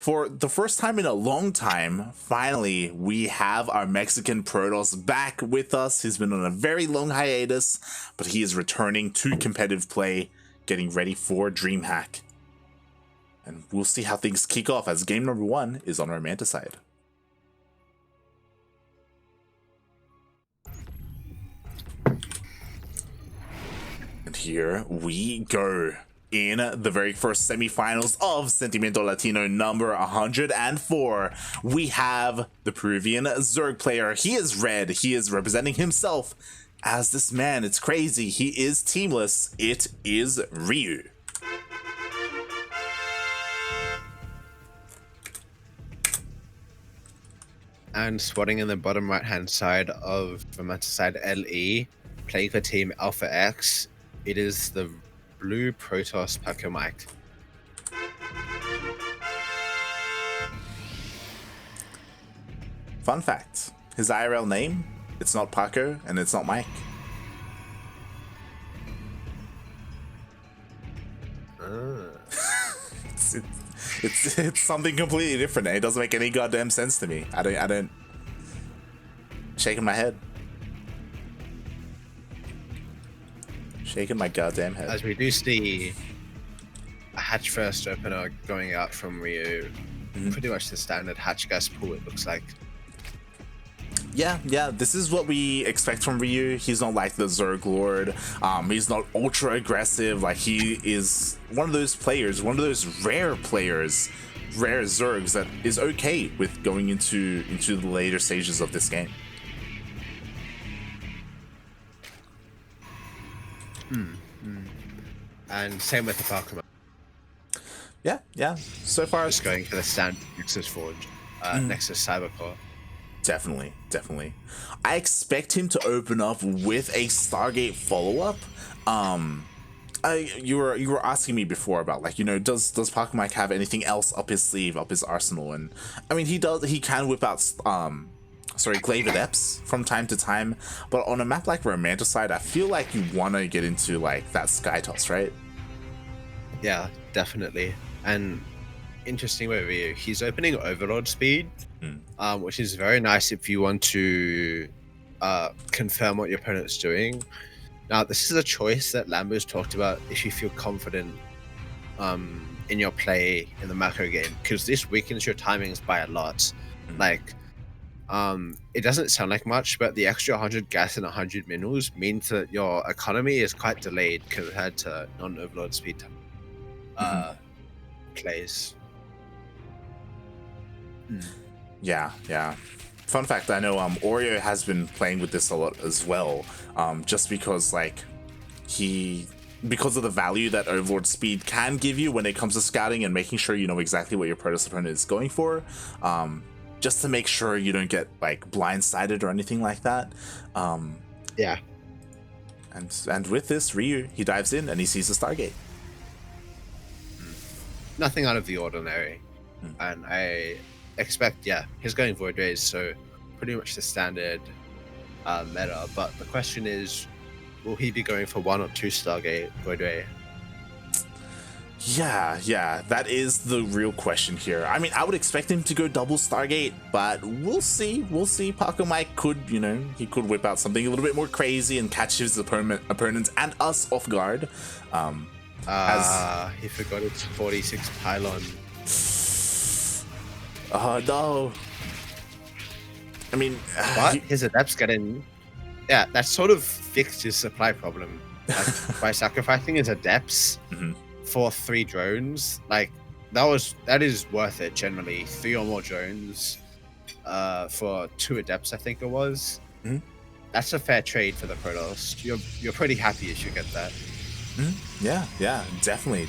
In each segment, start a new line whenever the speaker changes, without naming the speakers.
For the first time in a long time, finally, we have our Mexican Protoss back with us. He's been on a very long hiatus, but he is returning to competitive play, getting ready for DreamHack. And we'll see how things kick off as game number 1 is on Romanticide. And here we go. In the very first semifinals of Sentimiento Latino number 104, we have the Peruvian Zerg player. He is red. He is representing himself as this man. It's crazy. He is teamless. It is Ryu.
And spotting in the bottom right hand side of Romanticide LE, playing for Team Alpha X, it is the blue Protoss Pacomike.
Fun fact, his IRL name, it's not Paco and it's not Mike. It's something completely different. It doesn't make any goddamn sense to me. I don't shaking my head. Shaking my goddamn head.
As we do see a hatch first opener going out from Ryu. Pretty much the standard hatch gas pool, it looks like.
Yeah, this is what we expect from Ryu. He's not like the Zerg Lord. He's not ultra aggressive. Like, he is one of those players, one of those rare players, rare Zergs that is okay with going into the later stages of this game.
And same with the Pacomike.
Yeah. So far,
Just going for the standard Nexus Forge, Nexus Cybercore.
Definitely. I expect him to open up with a Stargate follow-up. You were asking me before about, like, does Pacomike have anything else up his sleeve, up his arsenal? And I mean, he does. He can whip out Glaive Adepts from time to time, but on a map like Romanticide, I feel like you want to get into like that Sky Toss, right?
Yeah, definitely. And interesting with Ryu, he's opening Overlord speed, which is very nice if you want to confirm what your opponent's doing. Now, this is a choice that Lambo's talked about if you feel confident in your play in the macro game, because this weakens your timings by a lot. Like, it doesn't sound like much, but the extra 100 gas and 100 minerals means that your economy is quite delayed compared to non-overlord speed plays.
Yeah. Fun fact, I know Oreo has been playing with this a lot as well, just because because of the value that Overlord speed can give you when it comes to scouting and making sure you know exactly what your Protoss opponent is going for, just to make sure you don't get like blindsided or anything like that.
Yeah.
And with this, Ryu, he dives in and he sees the Stargate.
Nothing out of the ordinary. And I expect, he's going Void Rays, so pretty much the standard meta. But the question is, will he be going for 1 or 2 Stargate Void Ray?
Yeah, that is the real question here. I mean, I would expect him to go double Stargate, but we'll see. Pacomike could, he could whip out something a little bit more crazy and catch his opponents and us off guard.
He forgot it's 46 pylon.
Oh no. I mean,
but his adepts get in. Yeah, that sort of fixed his supply problem. By sacrificing his adepts for 3 drones, like that is worth it generally. 3 or more drones for 2 adepts, I think it was. That's a fair trade for the Protoss. You're pretty happy if you get that.
Yeah, definitely.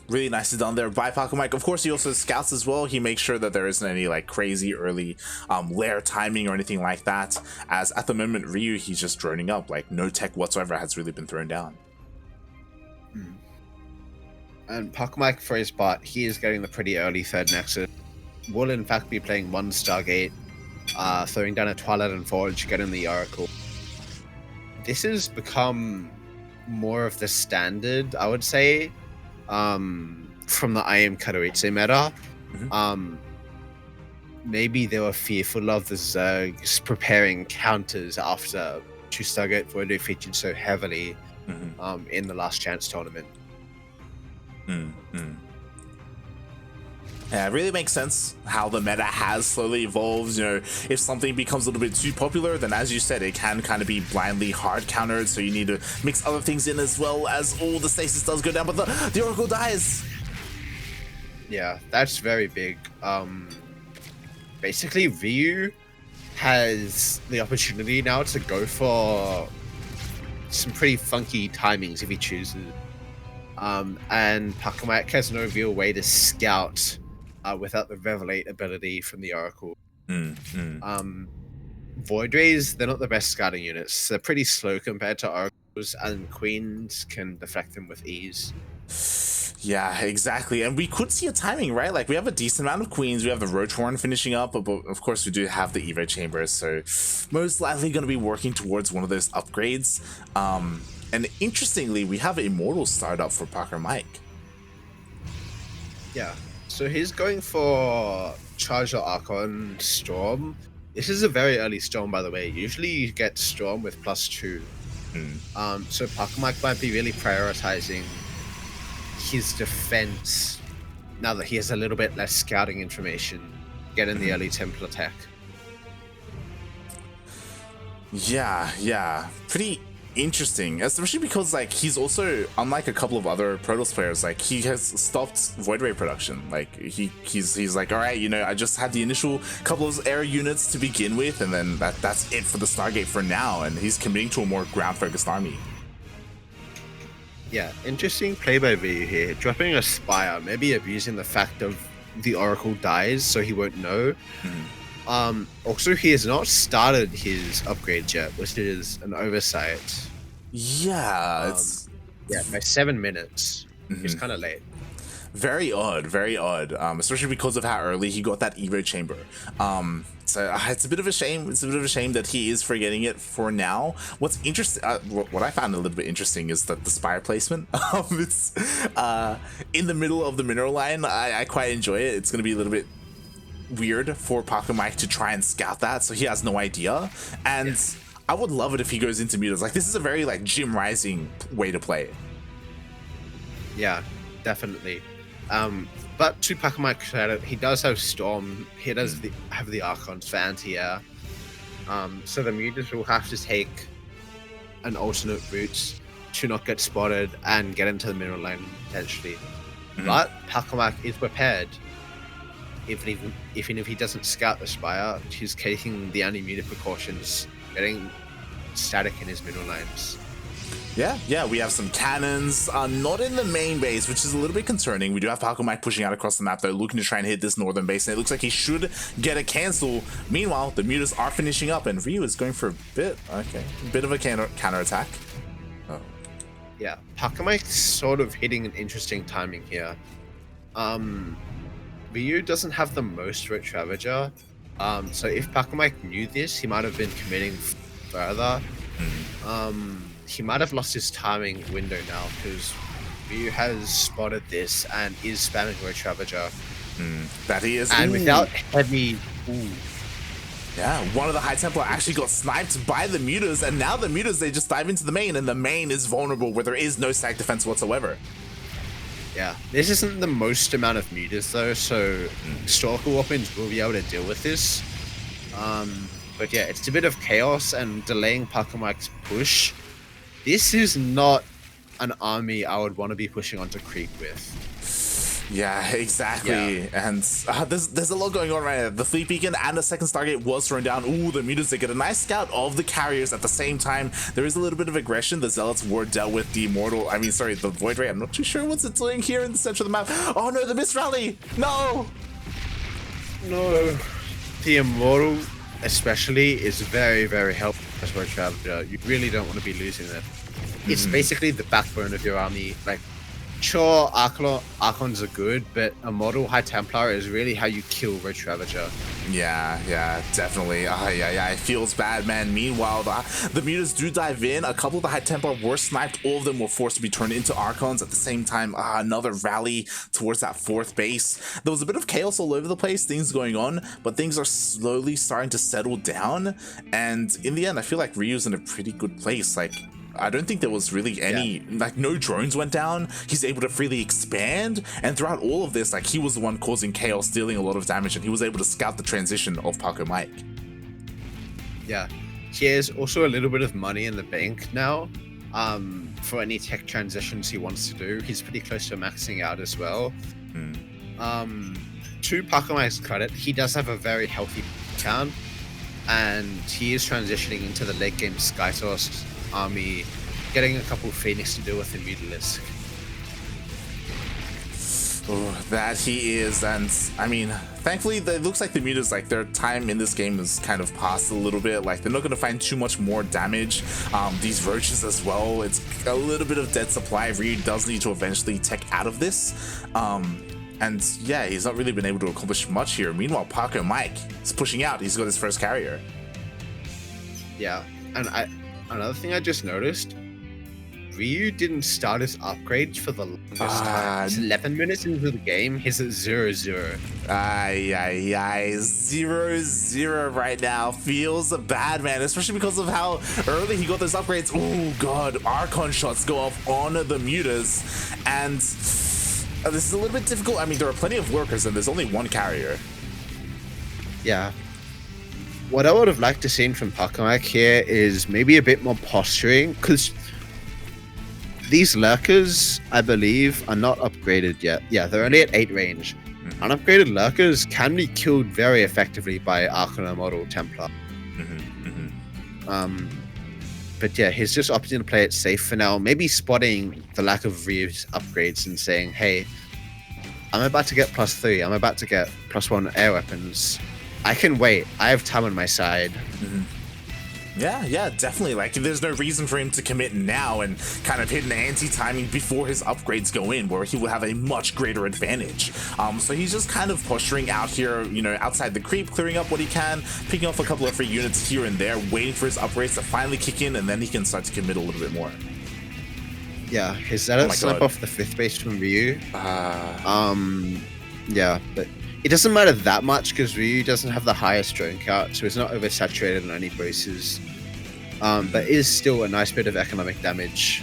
Really nicely done there by Pacomike. Of course, he also scouts as well. He makes sure that there isn't any like crazy early lair timing or anything like that, as at the moment Ryu, he's just droning up. Like, no tech whatsoever has really been thrown down.
And Pacomike, for his part, he is getting the pretty early 3rd Nexus. Will in fact be playing 1 Stargate, throwing down a Twilight and Forge, getting the Oracle. This has become more of the standard, I would say, from the I Am Katowice meta. Maybe they were fearful of the Zergs preparing counters after two Stargate Voidwave featured so heavily in the Last Chance tournament.
Yeah, it really makes sense how the meta has slowly evolved. You know, if something becomes a little bit too popular, then as you said, it can kind of be blindly hard countered, so you need to mix other things in as well as all the stasis does go down, but the Oracle dies.
Yeah, that's very big. Basically, Ryu has the opportunity now to go for some pretty funky timings if he chooses. And Pacomike has no real way to scout without the Revelate ability from the Oracle. Void Rays, they're not the best scouting units. They're pretty slow compared to Oracles, and Queens can deflect them with ease.
Yeah, exactly. And we could see a timing, right? Like, we have a decent amount of Queens. We have the Roach Horn finishing up, but of course we do have the Evo Chambers, so most likely going to be working towards one of those upgrades. And interestingly, we have Immortal StarDuck for Pacomike.
Yeah, so he's going for Charge or Archon Storm. This is a very early Storm, by the way. Usually you get Storm with +2. So Pacomike might be really prioritizing his defense now that he has a little bit less scouting information, getting the early Temple attack.
Yeah, pretty interesting, especially because like he's also, unlike a couple of other Protoss players, like he has stopped Void Ray production. Like he's like, all right, you know, I just had the initial couple of air units to begin with, and then that's it for the Stargate for now, and he's committing to a more ground focused army.
Yeah, interesting play by Ryu here, dropping a Spire, maybe abusing the fact of the Oracle dies so he won't know. Also, he has not started his upgrade yet, which is an oversight.
Yeah, it's
by 7 minutes. It's kind of late.
Very odd, especially because of how early he got that Evo Chamber. So it's a bit of a shame. It's a bit of a shame that he is forgetting it for now. What's interesting, what I found a little bit interesting is that the Spire placement. It's in the middle of the mineral line. I quite enjoy it. It's going to be a little bit weird for Pacomike to try and scout that, so he has no idea. And I would love it if he goes into mutas. Like, this is a very like Jim Rising way to play it.
Yeah, definitely. But to Pacomike's credit, he does have Storm. He does have the Archon's Fantia. So the mutas will have to take an alternate route to not get spotted and get into the mineral lane potentially. But Pacomike is prepared. Even if he doesn't scout the Spire, he's taking the anti-muta precautions, getting static in his mineral lanes.
Yeah, we have some cannons, not in the main base, which is a little bit concerning. We do have Pacomike pushing out across the map, though, looking to try and hit this northern base, and it looks like he should get a cancel. Meanwhile, the mutas are finishing up, and Ryu is going for a bit of a counter attack. Oh.
Yeah, Pacomike's sort of hitting an interesting timing here. Ryu doesn't have the most Roach Ravager, so if Pacomike knew this, he might have been committing further. He might have lost his timing window now, because Ryu has spotted this and is spamming Roach Ravager.
That he is.
And without heavy...
Yeah, one of the High Templar actually got sniped by the mutas, and now the mutas, they just dive into the main, and the main is vulnerable where there is no stack defense whatsoever.
Yeah, this isn't the most amount of mutas though, so Stalker weapons will be able to deal with this. But yeah, it's a bit of chaos and delaying Pacomike's push. This is not an army I would want to be pushing onto creep with.
Yeah, exactly. Yeah. And there's a lot going on right now. The Fleet Beacon and the second Stargate was thrown down. Ooh, the mutas, they get a nice scout of the carriers. At the same time, there is a little bit of aggression. The Zealots were dealt with the the Void Ray. I'm not too sure what's it doing here in the center of the map. Oh no, the Mist Rally! No!
The Immortal, especially, is very, very helpful as Roach Ravager. You really don't want to be losing it. It's basically the backbone of your army. Like, sure, Archons are good, but Immortal High Templar is really how you kill Roach Ravager.
Yeah, definitely. Yeah, it feels bad, man. Meanwhile, the mutas do dive in. A couple of the high tempo were sniped. All of them were forced to be turned into Archons at the same time. Another rally towards that fourth base. There was a bit of chaos all over the place, things going on, but things are slowly starting to settle down. And in the end, I feel like Ryu's in a pretty good place. Like, I don't think there was really any, like, no drones went down. He's able to freely expand, and throughout all of this, like, he was the one causing chaos, dealing a lot of damage, and he was able to scout the transition of Pacomike.
Yeah, he has also a little bit of money in the bank now, for any tech transitions he wants to do. He's pretty close to maxing out as well. To Pacomike's credit, he does have a very healthy account, and he is transitioning into the late game Skysource army, getting a couple of Phoenix to deal with in Mutalisk.
Oh, that he is, and I mean, thankfully, it looks like the mutas, like, their time in this game is kind of passed a little bit. Like, they're not going to find too much more damage. These roaches as well, it's a little bit of dead supply. Ryu does need to eventually tech out of this. And yeah, he's not really been able to accomplish much here. Meanwhile, Pacomike is pushing out. He's got his first carrier.
Yeah, and another thing I just noticed, Ryu didn't start his upgrades for the longest time. It's 11 minutes into the game, he's at 0-0.
0-0 right now. Feels bad, man, especially because of how early he got those upgrades. Oh god, Archon shots go off on the mutas, and this is a little bit difficult. I mean, there are plenty of workers and there's only one carrier.
Yeah. What I would have liked to see from Pacomike here is maybe a bit more posturing, because these lurkers, I believe, are not upgraded yet. Yeah, they're only at 8 range. Unupgraded lurkers can be killed very effectively by Arcana model Templar. But yeah, he's just opting to play it safe for now, maybe spotting the lack of Ryu's upgrades and saying, hey, I'm about to get +3, I'm about to get +1 air weapons. I can wait. I have time on my side.
Yeah, definitely. Like, there's no reason for him to commit now and kind of hit an anti-timing before his upgrades go in, where he will have a much greater advantage. So he's just kind of posturing out here, you know, outside the creep, clearing up what he can, picking off a couple of free units here and there, waiting for his upgrades to finally kick in, and then he can start to commit a little bit more.
Yeah, his Zealot slip off the 5th base from Ryu. Yeah, but it doesn't matter that much because Ryu doesn't have the highest drone count, so he's not oversaturated on any bases. But it is still a nice bit of economic damage.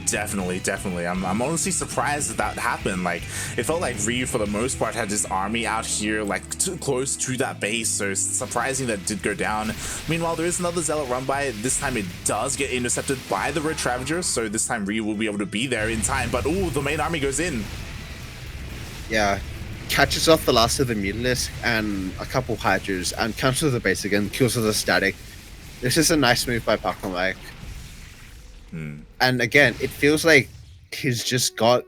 Definitely. I'm honestly surprised that happened. Like, it felt like Ryu, for the most part, had his army out here, like, too close to that base, so it's surprising that did go down. Meanwhile, there is another Zealot run by. This time it does get intercepted by the Red Travagers, so this time Ryu will be able to be there in time, but ooh, the main army goes in.
Yeah, catches off the last of the Mutalisk and a couple Hydras, and counts with the base again, kills with the static. This is a nice move by Pacomike. And again, it feels like he's just got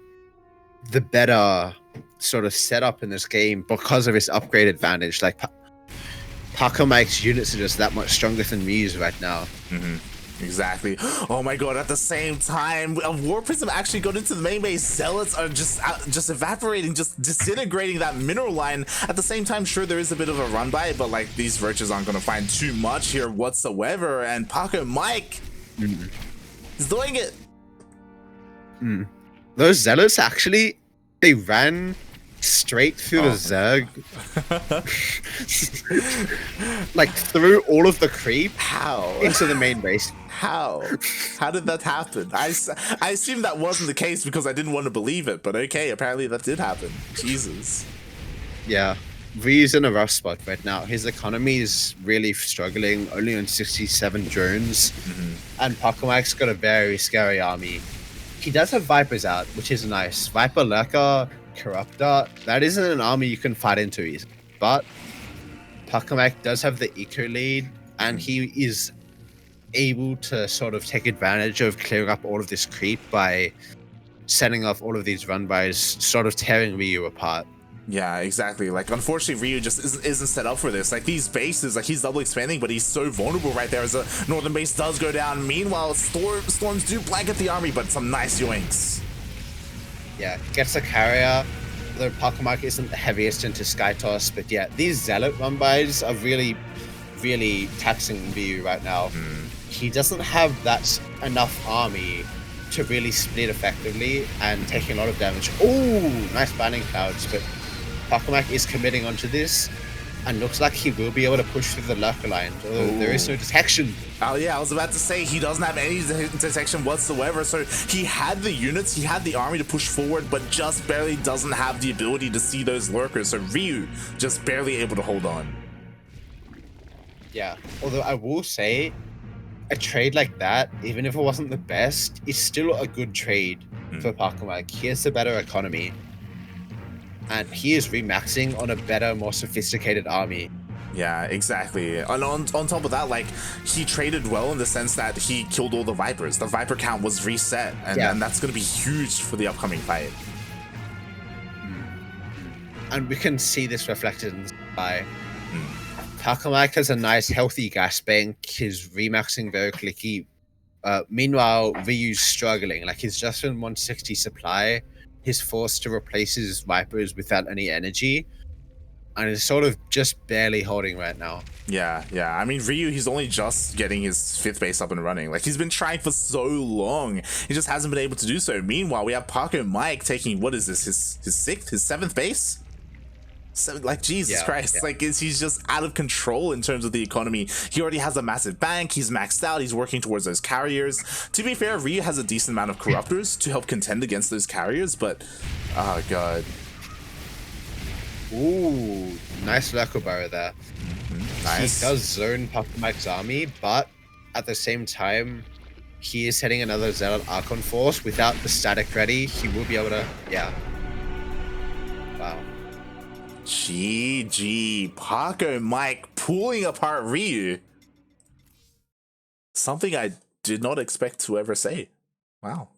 the better sort of setup in this game because of his upgrade advantage. Like, Pacomike's units are just that much stronger than Ryu's right now.
Exactly. Oh my god, at the same time, a War Prism actually got into the main base. Zealots are just evaporating, just disintegrating that mineral line. At the same time, sure, there is a bit of a run by, but like, these roaches aren't going to find too much here whatsoever, and Pacomike is doing it.
Those Zealots actually, they ran straight through the Zerg. Like, through all of the creep.
How?
Into the main base.
How did that happen? I assume that wasn't the case because I didn't want to believe it, but okay, apparently that did happen. Jesus.
Yeah, Ryu's in a rough spot right now. His economy is really struggling, only on 67 drones, and Pacomike's got a very scary army. He does have Vipers out, which is nice. Viper, Lurker, Corruptor, that isn't an army you can fight into easily, but Pacomike does have the eco lead, and he is able to sort of take advantage of clearing up all of this creep by setting off all of these run-bys, sort of tearing Ryu apart.
Yeah, exactly. Like, unfortunately, Ryu just isn't set up for this. Like, these bases, like, he's double expanding, but he's so vulnerable right there as the northern base does go down. Meanwhile, storms do blanket the army, but some nice yoinks.
Yeah, gets a carrier, though Pacomike isn't the heaviest into Skytoss, but yeah, these Zealot run-bys are really, really taxing Ryu right now. He doesn't have that enough army to really split effectively and taking a lot of damage. Oh, nice banning clouds, but Pacomike is committing onto this and looks like he will be able to push through the Lurker line, although there is no detection.
Oh yeah, I was about to say he doesn't have any detection whatsoever, so he had the units, he had the army to push forward, but just barely doesn't have the ability to see those lurkers, so Ryu just barely able to hold on.
Yeah, although I will say, a trade like that, even if it wasn't the best, is still a good trade for Pacomike. He has a better economy, and he is remaxing on a better, more sophisticated army.
Yeah, exactly. And on top of that, like, he traded well in the sense that he killed all the Vipers. The Viper count was reset, and that's going to be huge for the upcoming fight.
And we can see this reflected in the sky. Pacomike has a nice, healthy gas bank. He's remaxing very clicky. Meanwhile, Ryu's struggling. Like, he's just in 160 supply. He's forced to replace his Vipers without any energy. And is sort of just barely holding right now.
Yeah. I mean, Ryu, he's only just getting his 5th base up and running. Like, he's been trying for so long. He just hasn't been able to do so. Meanwhile, we have Pacomike taking, what is this, his 6th, his 7th base? Like, Jesus Christ, like, he's just out of control in terms of the economy. He already has a massive bank, he's maxed out, he's working towards those carriers. To be fair, Ryu has a decent amount of corruptors to help contend against those carriers, but oh god.
Ooh, nice Lurker Barrow there.
Nice.
He does zone Pacomike's army, but at the same time, he is setting another Zealot Archon Force. Without the static ready, he will be able to, Wow.
GG, Pacomike pulling apart Ryu. Something I did not expect to ever say. Wow.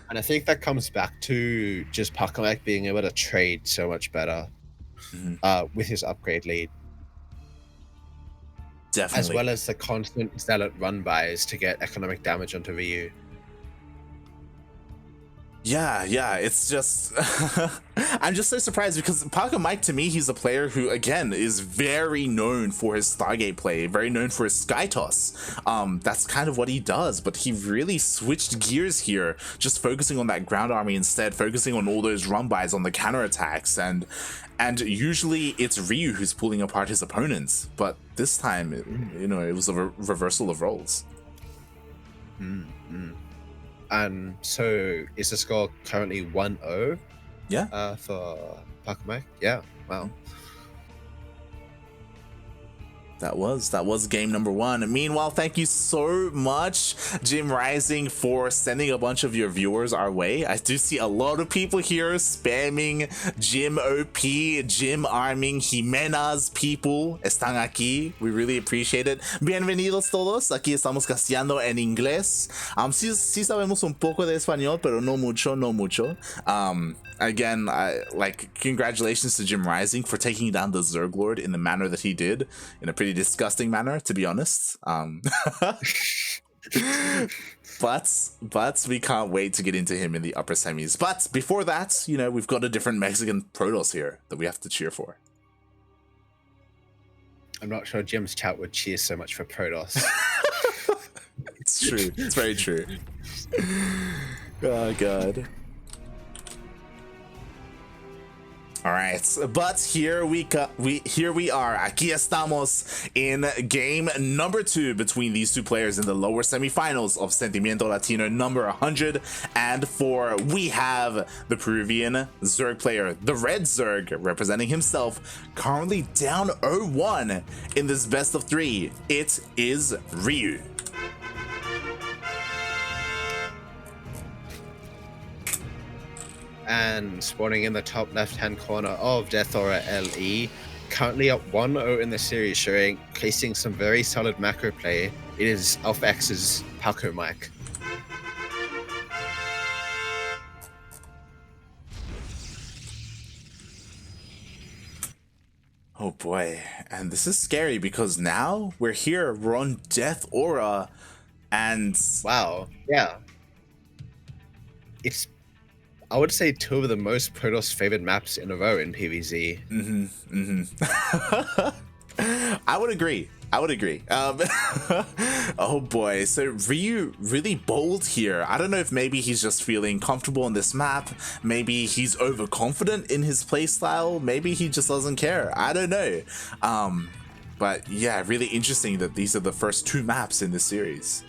And I think that comes back to just Pacomike being able to trade so much better with his upgrade lead.
Definitely.
As well as the constant Zealot run-bys to get economic damage onto Ryu.
Yeah, it's just I'm just so surprised because Pacomike, to me, he's a player who, again, is very known for his Stargate play, very known for his Skytoss. That's kind of what he does, but he really switched gears here, just focusing on that ground army instead, focusing on all those run-bys on the counterattacks, and usually it's Ryu who's pulling apart his opponents, but this time, it was a reversal of roles.
And so is the score currently 1-0?
Yeah.
For Pacomike? Yeah. Wow.
That was game number 1. Meanwhile, thank you so much, Jim Rising, for sending a bunch of your viewers our way. I do see a lot of people here spamming Jim OP, Jim Arming, Jimena's people están aquí. We really appreciate it. Bienvenidos todos. Aquí estamos casteando en inglés. Sí sabemos un poco de español, pero no mucho. Again, congratulations to Jim Rising for taking down the Zerg Lord in the manner that he did, in a pretty disgusting manner, to be honest. But we can't wait to get into him in the upper semis. But before that, we've got a different Mexican Protoss here that we have to cheer for.
I'm not sure Jim's chat would cheer so much for Protoss.
It's true. It's very true. Oh god. All right, but here we are. Aquí estamos in game number 2 between these two players in the lower semifinals of Sentimiento Latino number 104. We have the Peruvian Zerg player, the Red Zerg, representing himself, currently down 0-1 in this best of 3. It is Ryu.
And spawning in the top left-hand corner of Death Aura LE, currently up 1-0 in the series, showcasing some very solid macro play. It is Alpha X's Pacomike.
Oh boy, and this is scary because now we're on Death Aura, and
wow, yeah. It's I would say 2 of the most Protoss favored maps in a row in PvZ.
I would agree. Oh boy, so Ryu really bold here. I don't know if maybe he's just feeling comfortable on this map. Maybe he's overconfident in his playstyle. Maybe he just doesn't care. I don't know. But yeah, really interesting that these are the first 2 maps in this series.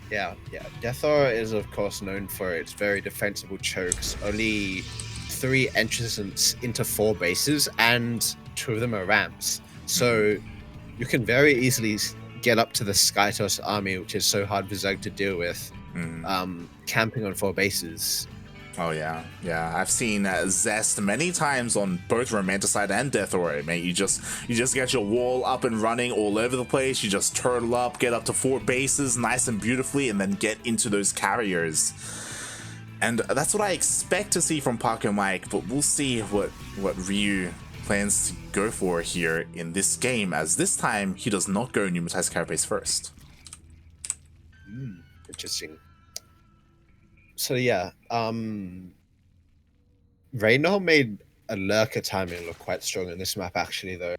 Yeah. Death Aura is of course known for its very defensible chokes. Only 3 entrances into 4 bases, and 2 of them are ramps. So you can very easily get up to the Skytos army, which is so hard for Zerg to deal with, camping on 4 bases.
Oh yeah, I've seen Zest many times on both Romanticide and Death Aura, mate. You just get your wall up and running all over the place. You just turtle up, get up to 4 bases nice and beautifully, and then get into those carriers. And that's what I expect to see from Pacomike, but we'll see what Ryu plans to go for here in this game, as this time he does not go Pneumatized Carapace first.
Interesting. So yeah, Reynor made a lurker timing look quite strong in this map actually though.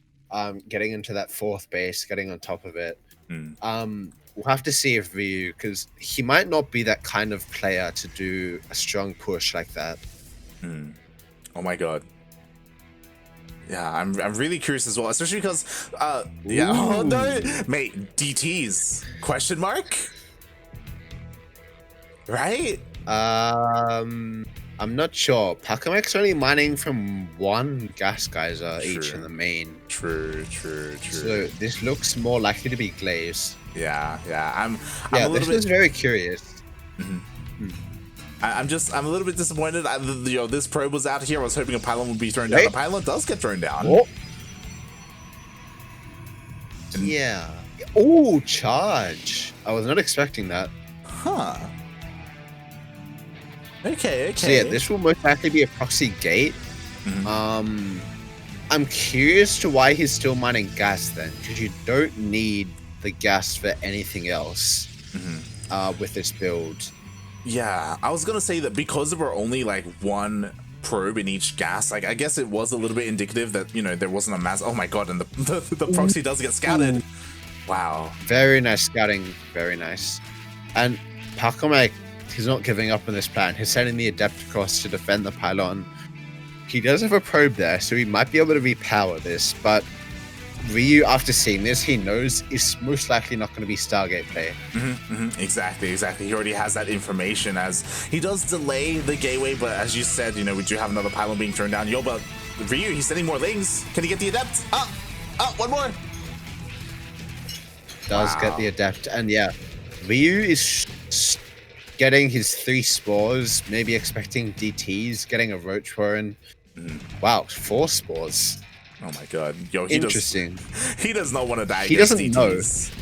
Getting into that 4th base, getting on top of it. We'll have to see if Ryu, because he might not be that kind of player to do a strong push like that.
Oh my god. Yeah, I'm really curious as well, especially because yeah, oh no, mate, DTs question mark, right?
I'm not sure. Pacomike's only mining from 1 gas geyser each in the main. True. So this looks more likely to be glazed.
Yeah, I'm
a
little
bit very curious.
I'm a little bit disappointed. This probe was out here. I was hoping a pylon would be thrown down. The pylon does get thrown down.
Yeah. Oh, charge. I was not expecting that.
Huh. Okay.
So yeah, this will most likely be a proxy gate. I'm curious to why he's still mining gas then, because you don't need the gas for anything else with this build.
Yeah, I was gonna say that because there were only like 1 probe in each gas, like I guess it was a little bit indicative that, you know, there wasn't a mass. Oh my god, and the proxy does get scouted. Wow.
Very nice scouting, very nice. And Pacomike, he's not giving up on this plan. He's sending the Adept across to defend the pylon. He does have a probe there, so he might be able to repower this, but Ryu, after seeing this, he knows it's most likely not going to be Stargate play.
Exactly. He already has that information, as he does delay the gateway, but as you said, you know, we do have another pylon being thrown down. But Ryu, he's sending more lings. Can he get the Adept? 1 more.
Does get the Adept, and yeah, Ryu is getting his 3 spores, maybe expecting DTs, getting a Roach Warren. Wow, 4 spores.
Oh my god. Yo,
Interesting.
He does not want to die.
He doesn't
DTs.
know.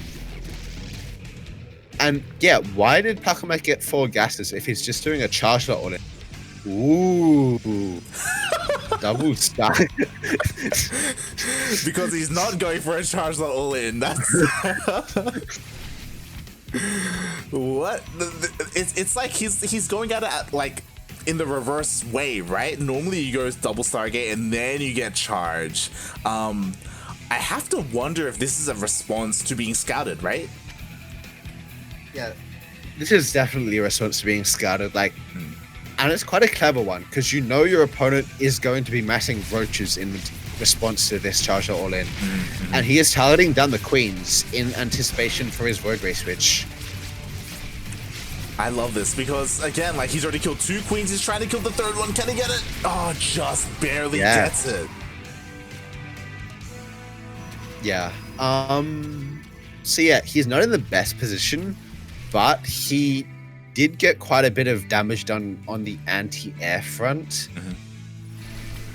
And yeah, why did Pacomike get 4 gases if he's just doing a charge lot all in? Ooh. Double stack.
Because he's not going for a charge lot all in. That's what? It's like he's going at it like in the reverse way, right? Normally you go double Stargate and then you get charge. I have to wonder if this is a response to being scouted, right?
Yeah, this is definitely a response to being scouted, like, and it's quite a clever one, because you know your opponent is going to be massing roaches in response to this charge all in, and he is targeting down the queens in anticipation for his Void Ray switch.
I love this because, again, like, he's already killed 2 queens. He's trying to kill the 3rd one. Can he get it? Oh, just barely gets it.
Yeah. So yeah, he's not in the best position, but he did get quite a bit of damage done on the anti-air front.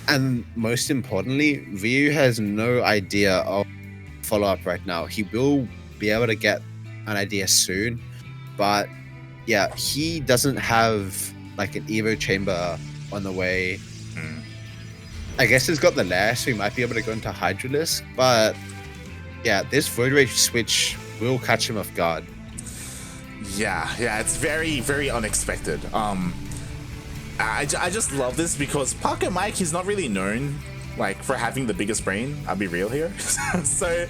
And most importantly, Ryu has no idea of follow-up right now. He will be able to get an idea soon, but yeah, he doesn't have like an Evo chamber on the way. I guess he's got the lair, so he might be able to go into Hydralisk, but yeah, this Void Rage switch will catch him off guard.
Yeah, it's very, very unexpected. I just love this because Pacomike, he's not really known like for having the biggest brain. I'll be real here. so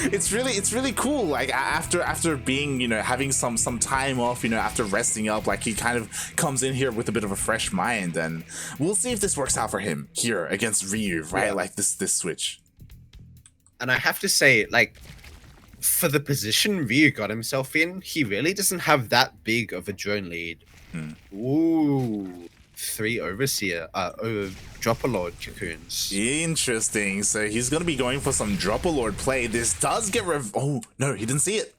it's really cool. Like after being, you know, having some time off, you know, after resting up, like he kind of comes in here with a bit of a fresh mind, and we'll see if this works out for him here against Ryu, right? Yeah. Like this switch.
And I have to say, like, for the position Ryu got himself in, he really doesn't have that big of a drone lead. Ooh, 3 Overseer, Drop-a-Lord cocoons.
Interesting. So he's gonna be going for some Drop-a-Lord play. This does get oh no, he didn't see it.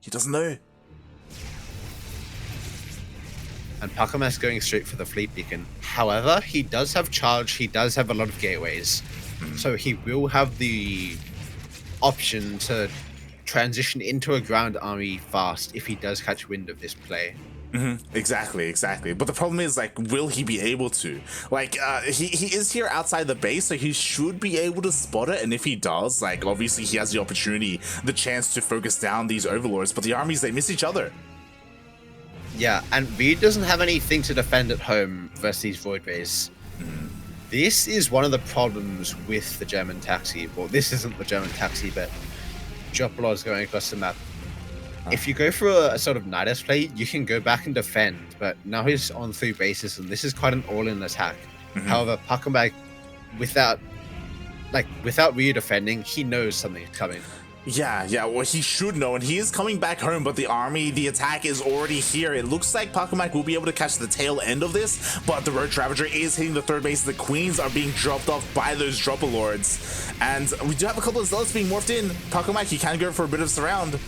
He doesn't know.
And Pacomike's going straight for the fleet beacon. However, he does have charge. He does have a lot of gateways, so he will have the option to transition into a ground army fast if he does catch wind of this play.
Exactly. But the problem is, like, will he be able to? Like, he is here outside the base, so he should be able to spot it. And if he does, like, obviously he has the opportunity, the chance to focus down these overlords. But the armies, they miss each other.
Yeah, and Reed doesn't have anything to defend at home versus these void rays. This is one of the problems with the German taxi. Well, this isn't the German taxi, but Drop-a-Lord's going across the map. If you go for a sort of Nidus play, you can go back and defend, but now he's on 3 bases, and this is quite an all-in attack. However, Pacomike, without Ryu defending, he knows something's coming.
Yeah, well, he should know, and he is coming back home, but the army, the attack is already here. It looks like Pacomike will be able to catch the tail end of this, but the Roach Ravager is hitting the 3rd base. The Queens are being dropped off by those Drop-a-Lords, and we do have a couple of Zealots being morphed in. Pacomike, he can go for a bit of surround.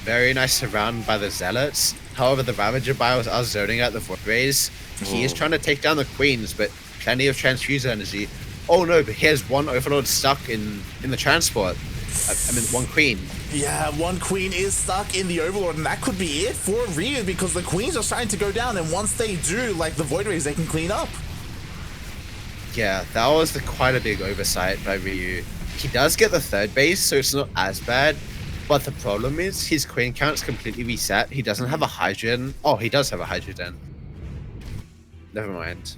Very nice surround by the Zealots. However, the Ravager bios are zoning out the Void Rays. He is trying to take down the Queens, but plenty of transfuser energy. Oh no, but he has 1 Overlord stuck in the transport. I mean, 1 Queen.
Yeah, 1 Queen is stuck in the Overlord, and that could be it for Ryu, because the Queens are starting to go down, and once they do, like the Void Rays, they can clean up.
Yeah, that was quite a big oversight by Ryu. He does get the 3rd base, so it's not as bad. But the problem is his Queen count's completely reset. He doesn't have a Hydrogen. Oh, he does have a Hydrogen. Never mind.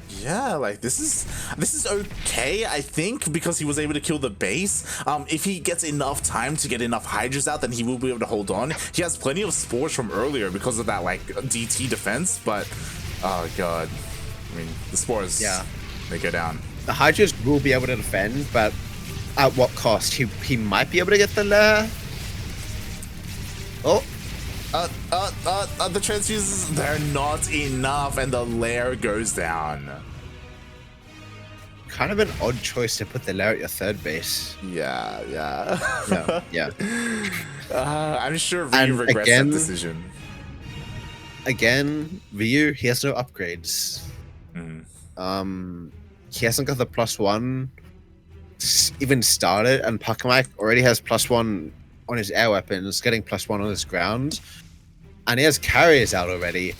Yeah, like this is okay, I think, because he was able to kill the base. If he gets enough time to get enough Hydras out, then he will be able to hold on. He has plenty of spores from earlier because of that, like, DT defense, but oh god. I mean, the spores, yeah, they go down.
The Hydras will be able to defend, but at what cost? He might be able to get the lair. Oh.
The transfuses, they're not enough, and the lair goes down.
Kind of an odd choice to put the lair at your 3rd base.
Yeah.
No, yeah.
I'm sure Ryu regrets that decision.
Again, Ryu, he has no upgrades. He hasn't got the +1 even started, and Pacomike already has +1 on his air weapons, getting +1 on his ground, and he has carriers out already,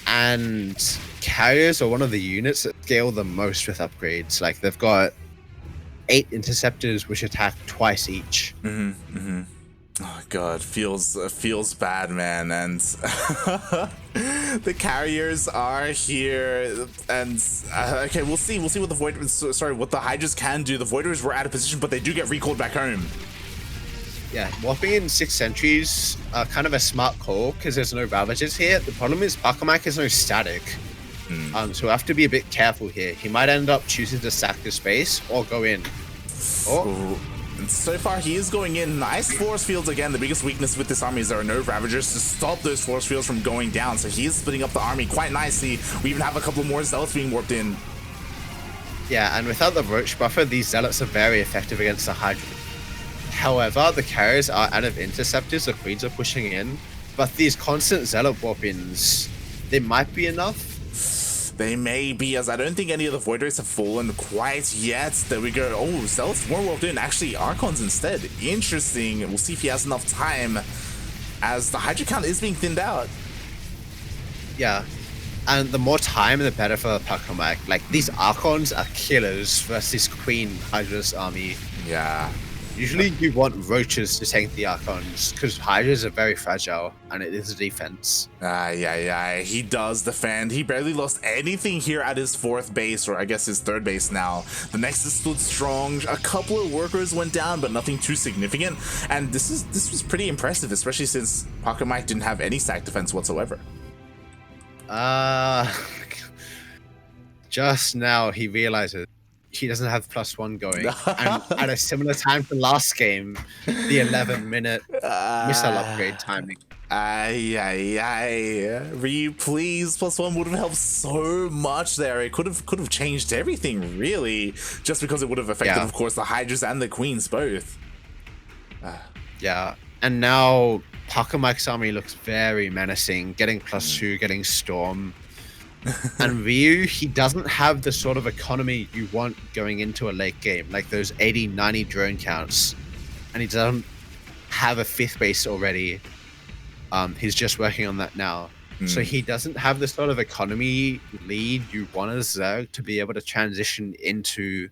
and carriers are one of the units that scale the most with upgrades. Like, they've got 8 interceptors which attack twice each.
Oh god, feels bad, man. And the carriers are here, and okay, we'll see what the what the Hydras can do. The Voiders were out of position, but they do get recalled back home.
Yeah, warping in 6 sentries are kind of a smart call because there's no Ravagers here. The problem is Pacomike has no static, so we'll have to be a bit careful here. He might end up choosing to sack the space or go in.
And so far, he is going in. Nice force fields again. The biggest weakness with this army is there are no Ravagers to stop those force fields from going down. So he is splitting up the army quite nicely. We even have a couple more Zealots being warped in.
Yeah, and without the Roach buffer, these Zealots are very effective against the Hydra. However, the carriers are out of interceptors. The Queens are pushing in. But these constant Zealot warp-ins, they might be enough.
They may be, as I don't think any of the Void Rays have fallen quite yet. There we go. Oh, Zealots more warped in. Actually, Archons instead. Interesting. We'll see if he has enough time, as the Hydra count is being thinned out.
Yeah. And the more time, the better for Pacomike. Like, these Archons are killers versus Queen Hydra's army.
Yeah.
Usually you want roaches to tank the Archons, because Hydras are very fragile, and it is a defense.
Yeah, he does defend. He barely lost anything here at his 4th base, or I guess his 3rd base now. The Nexus stood strong. A couple of workers went down, but nothing too significant. And this was pretty impressive, especially since Pacomike didn't have any stack defense whatsoever.
Just now he realizes he doesn't have +1 going, and at a similar time to last game, the 11-minute missile upgrade timing.
Ryu, please, +1 would have helped so much there. It could have changed everything, really, just because it would have affected, of course, the Hydras and the Queens both.
Yeah, and now Pacomike's army looks very menacing, getting +2, getting Storm. And Ryu, he doesn't have the sort of economy you want going into a late game, like those 80-90 drone counts, and he doesn't have a 5th base already. He's just working on that now, so he doesn't have the sort of economy lead you want as Zerg to be able to transition into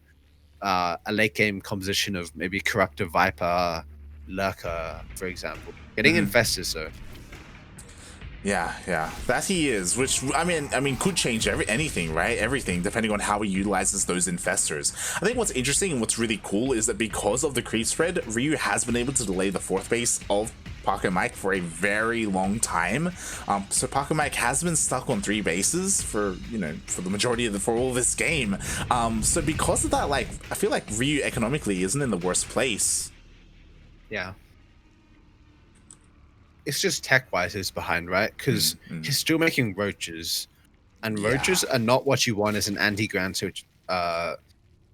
a late game composition of maybe Corruptor Viper, Lurker, for example. Getting Infestors though.
Yeah, that he is, which I mean could change anything, right? Everything, depending on how he utilizes those infestors. I think what's interesting and what's really cool is that because of the creep spread, Ryu has been able to delay the 4th base of Pacomike for a very long time. So Pacomike has been stuck on 3 bases for the majority of for all of this game. So because of that, like, I feel like Ryu economically isn't in the worst place.
Yeah. It's just tech-wise is behind, right? Because he's still making roaches, and roaches are not what you want as an anti-ground switch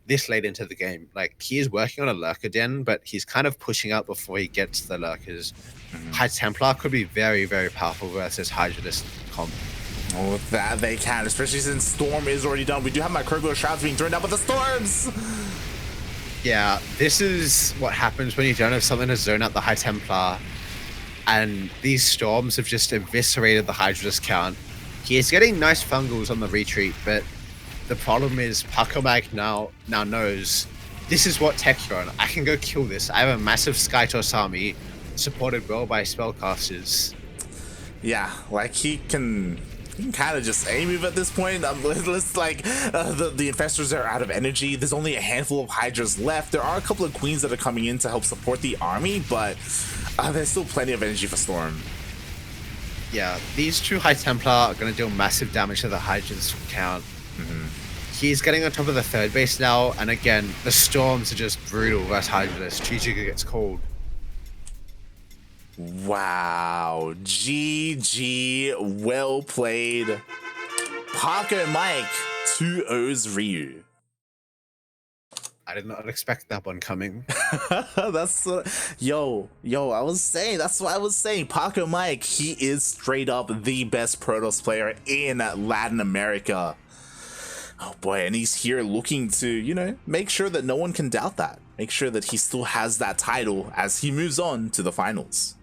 this late into the game. Like, he is working on a Lurker Den, but he's kind of pushing out before he gets to the Lurkers. High Templar could be very, very powerful versus Hydralist comp.
Oh, that they can, especially since Storm is already done. We do have Microglow's Shrouds being thrown down, but the Storms!
Yeah, this is what happens when you don't have something to zone out the High Templar. And these Storms have just eviscerated the Hydralist count. He is getting nice fungals on the retreat, but the problem is Pacomike now knows this is what tech you're on. I can go kill this. I have a massive Skytoss army supported well by spellcasters.
Yeah, like he can kind of just aim it at this point. The infestors are out of energy. There's only a handful of Hydras left. There are a couple of Queens that are coming in to help support the army, but there's still plenty of energy for Storm.
Yeah, these 2 High Templar are going to deal massive damage to the Hydras count. He's getting on top of the 3rd base now, and again, the Storms are just brutal versus Hydralist. Chichiga gets cold.
Wow, GG, well played. Pacomike 2-0's Ryu.
I did not expect that one coming.
That's yo, I was saying, that's what I was saying. Pacomike, he is straight up the best Protoss player in Latin America. Oh boy, and he's here looking to, make sure that no one can doubt that. Make sure that he still has that title as he moves on to the finals.